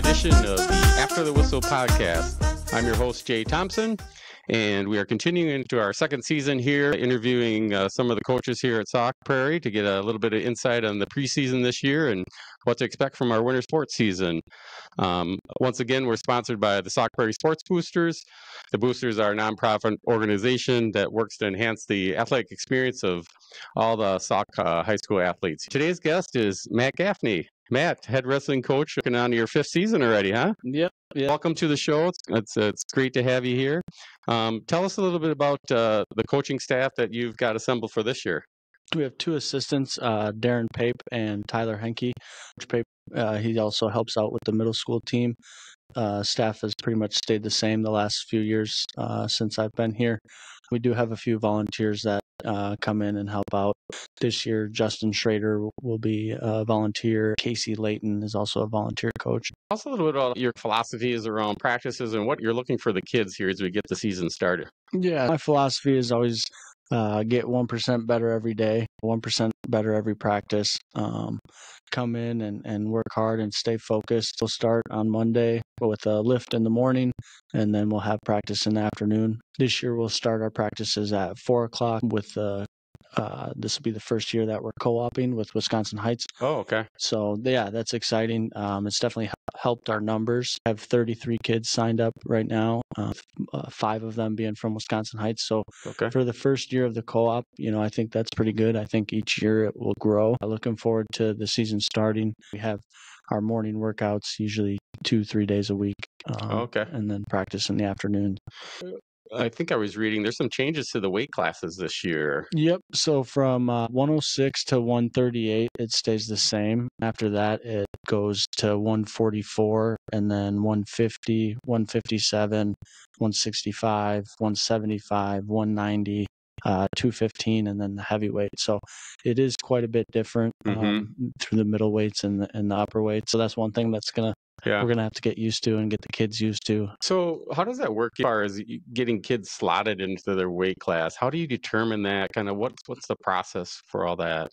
edition of the After the Whistle podcast. I'm your host, Jay Thompson, and we are continuing into our second season here, interviewing some of the coaches here at Sauk, Prairie to get a little bit of insight on the preseason this year and what to expect from our winter sports season. Once again, we're sponsored by the Sauk Prairie Sports Boosters. The Boosters are a nonprofit organization that works to enhance the athletic experience of all the Sauk high school athletes. Today's guest is Matt Gaffney. Matt, head wrestling coach, looking on to your fifth season already, huh? Yep. Welcome to the show. It's great to have you here. Tell us a little bit about the coaching staff that you've got assembled for this year. We have two assistants, Darren Pape and Tyler Henke. Pape, he also helps out with the middle school team. Staff has pretty much stayed the same the last few years since I've been here. We do have a few volunteers that come in and help out. This year, Justin Schrader will be a volunteer. Casey Layton is also a volunteer coach. Also, a little bit about your philosophies around practices and what you're looking for the kids here as we get the season started. Yeah, my philosophy is always get 1% better every day, 1% better every practice. Come in and work hard and stay focused. We'll start on Monday with a lift in the morning, and then we'll have practice in the afternoon. This year, we'll start our practices at 4 o'clock with this will be the first year that we're co-oping with Wisconsin Heights. Oh, okay. So, yeah, that's exciting. It's definitely helped our numbers. I have 33 kids signed up right now, 5 of them being from Wisconsin Heights. So, For the first year of the co-op, I think that's pretty good. I think each year it will grow. I'm looking forward to the season starting. We have our morning workouts usually 2-3 days a week. And then practice in the afternoon. I think I was reading there's some changes to the weight classes this year. Yep. So from 106 to 138, it stays the same. After that, it goes to 144 and then 150, 157, 165, 175, 190. 215 and then the heavyweight. So it is quite a bit different through the middle weights and the upper weights. So that's one thing that's we're gonna have to get used to and get the kids used to. So how does that work as far as getting kids slotted into their weight class? How do you determine that? Kind of what's the process for all that?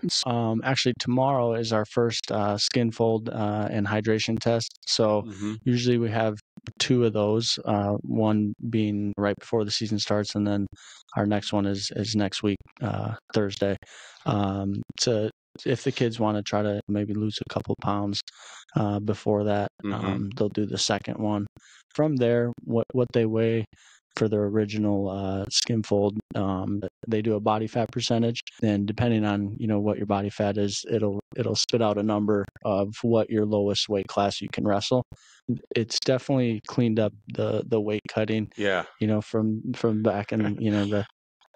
Actually, tomorrow is our first skin fold and hydration test. So usually we have 2 of those, one being right before the season starts, and then our next one is next week, Thursday. If the kids want to try to maybe lose a couple pounds before that, they'll do the second one. From there, what they weigh for their original skin fold, they do a body fat percentage, and depending on what your body fat is, it'll spit out a number of what your lowest weight class you can wrestle. It's definitely cleaned up the weight cutting. Yeah. From back in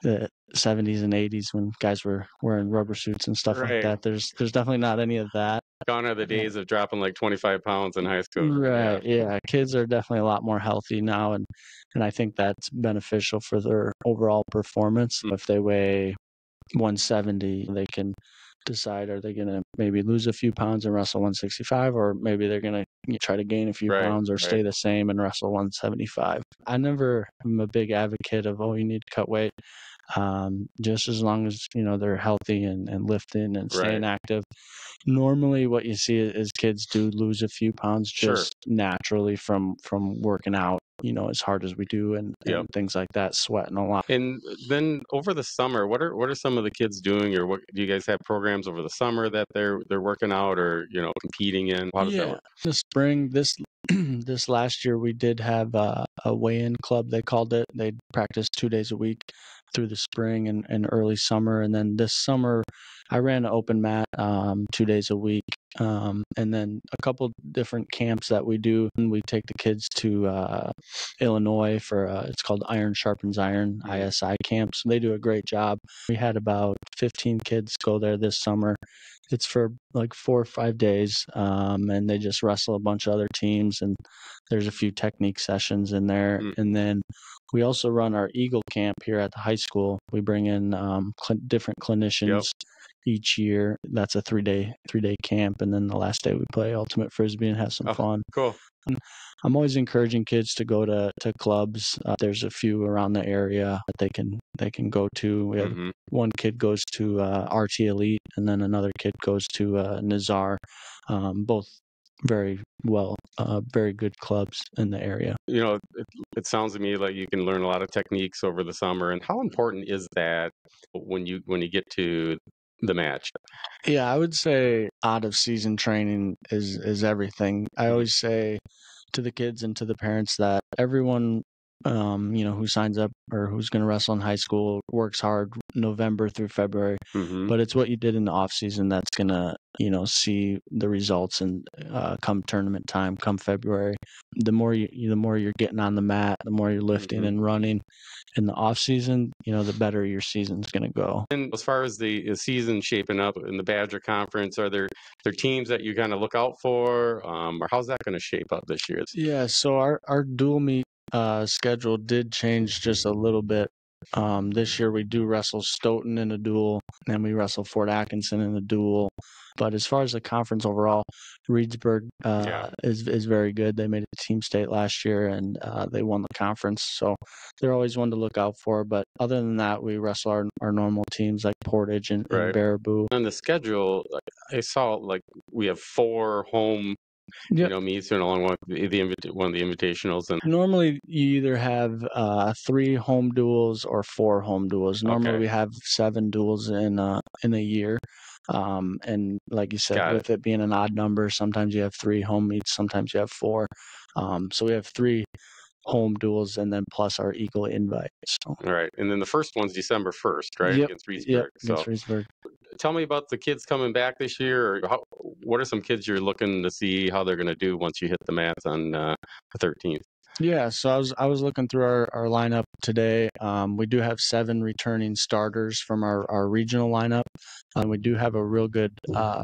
the 70s and 80s when guys were wearing rubber suits and stuff like that. There's definitely not any of that. Gone are the days of dropping like 25 pounds in high school. Right. Yeah. Kids are definitely a lot more healthy now, and I think that's beneficial for their overall performance. If they weigh 170, they can decide, are they going to maybe lose a few pounds and wrestle 165, or maybe they're going to try to gain a few pounds or stay the same and wrestle 175. I never am a big advocate of, you need to cut weight. Just as long as they're healthy and lifting and staying active. Normally what you see is kids do lose a few pounds just naturally from working out as hard as we do and things like that, sweating a lot. And then over the summer, what are some of the kids doing, or what do you guys have programs over the summer that they're working out or competing in? How does that work? The spring, this last year we did have a weigh-in club, they called it. They practiced 2 days a week through the spring and early summer, and then this summer I ran an open mat 2 days a week, and then a couple different camps that we do. And we take the kids to Illinois for it's called Iron Sharpens Iron, ISI camps. They do a great job. We had about 15 kids go there this summer. It's for like 4 or 5 days, and they just wrestle a bunch of other teams, and there's a few technique sessions in there. And then we also run our Eagle Camp here at the high school. We bring in different clinicians each year. That's a 3-day camp, and then the last day we play ultimate frisbee and have some fun. Cool. And I'm always encouraging kids to go to clubs. There's a few around the area that they can go to. We have one kid goes to RT Elite, and then another kid goes to Nazar. Both very well, very good clubs in the area. It sounds to me like you can learn a lot of techniques over the summer. And how important is that when you get to the match? Yeah, I would say out of season training is everything. I always say to the kids and to the parents that everyone who signs up or who's going to wrestle in high school works hard November through February, Mm-hmm. but it's what you did in the off season that's going to, see the results and come tournament time, come February. The more you're getting on the mat, the more you're lifting and running in the off season, the better your season's going to go. And as far as the season shaping up in the Badger Conference, are there teams that you kind of look out for, or how's that going to shape up this year? Yeah, so our dual meet schedule did change just a little bit. This year we do wrestle Stoughton in a duel, and we wrestle Fort Atkinson in a duel. But as far as the conference overall, Reedsburg is very good. They made a team state last year, and they won the conference. So they're always one to look out for. But other than that, we wrestle our normal teams like Portage and Baraboo. On the schedule, I saw we have 4 home meets along with one of the invitationals. And normally you either have 3 home duels or 4 home duels. Normally we have 7 duels in a year. And like you said, with it being an odd number, sometimes you have 3 home meets, sometimes you have 4. So we have 3 home duels and then plus our Eagle invite. So. All right. And then the first one's December 1st, right? Yep. Against Reedsburg. Yep. Against Reedsburg. Tell me about the kids coming back this year. What are some kids you're looking to see how they're going to do once you hit the mats on the 13th? Yeah, so I was looking through our lineup today. We do have 7 returning starters from our regional lineup. We do have a real good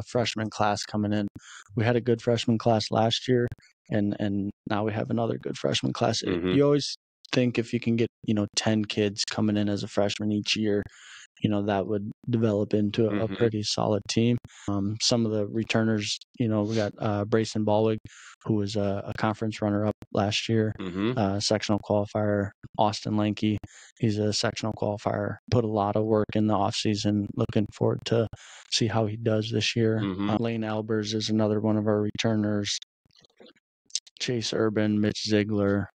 freshman class coming in. We had a good freshman class last year, and now we have another good freshman class. You always think if you can get 10 kids coming in as a freshman each year, that would develop into a pretty solid team. Some of the returners, we got Brayson Balwig, who was a conference runner-up last year, sectional qualifier. Austin Lanke, he's a sectional qualifier. Put a lot of work in the offseason. Looking forward to see how he does this year. Lane Albers is another one of our returners. Chase Urban, Mitch Ziegler.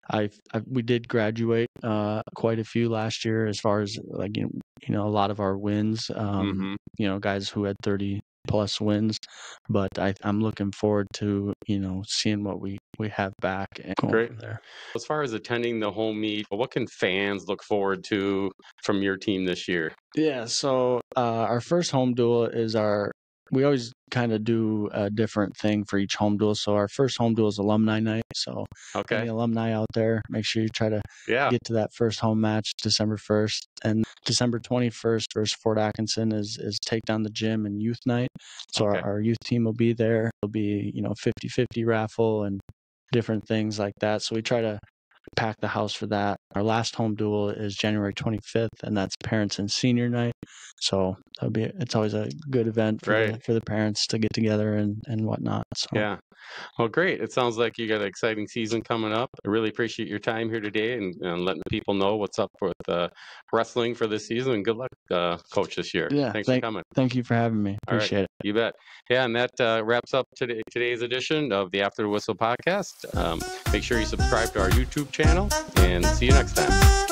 We did graduate quite a few last year as far as a lot of our wins. Guys who had 30 plus wins, but I'm looking forward to seeing what we have back and going from there. As far as attending the home meet, what can fans look forward to from your team this year? Yeah, so our first home duel is we always kind of do a different thing for each home duel. So our first home duel is alumni night. So any alumni out there, make sure you try to get to that first home match December 1st. And December 21st versus Fort Atkinson is Takedown the Gym and youth night. So our youth team will be there. It'll be 50-50 raffle and different things like that. So we try to pack the house for that. Our last home duel is January 25th, and that's parents and senior night. So it's always a good event for the parents to get together and whatnot. So. Yeah. Well, great. It sounds like you got an exciting season coming up. I really appreciate your time here today and letting people know what's up with wrestling for this season. And good luck, Coach, this year. Yeah, thanks for coming. Thank you for having me. Appreciate it. You bet. Yeah, and that wraps up today's edition of the After the Whistle podcast. Make sure you subscribe to our YouTube channel, and see you next time.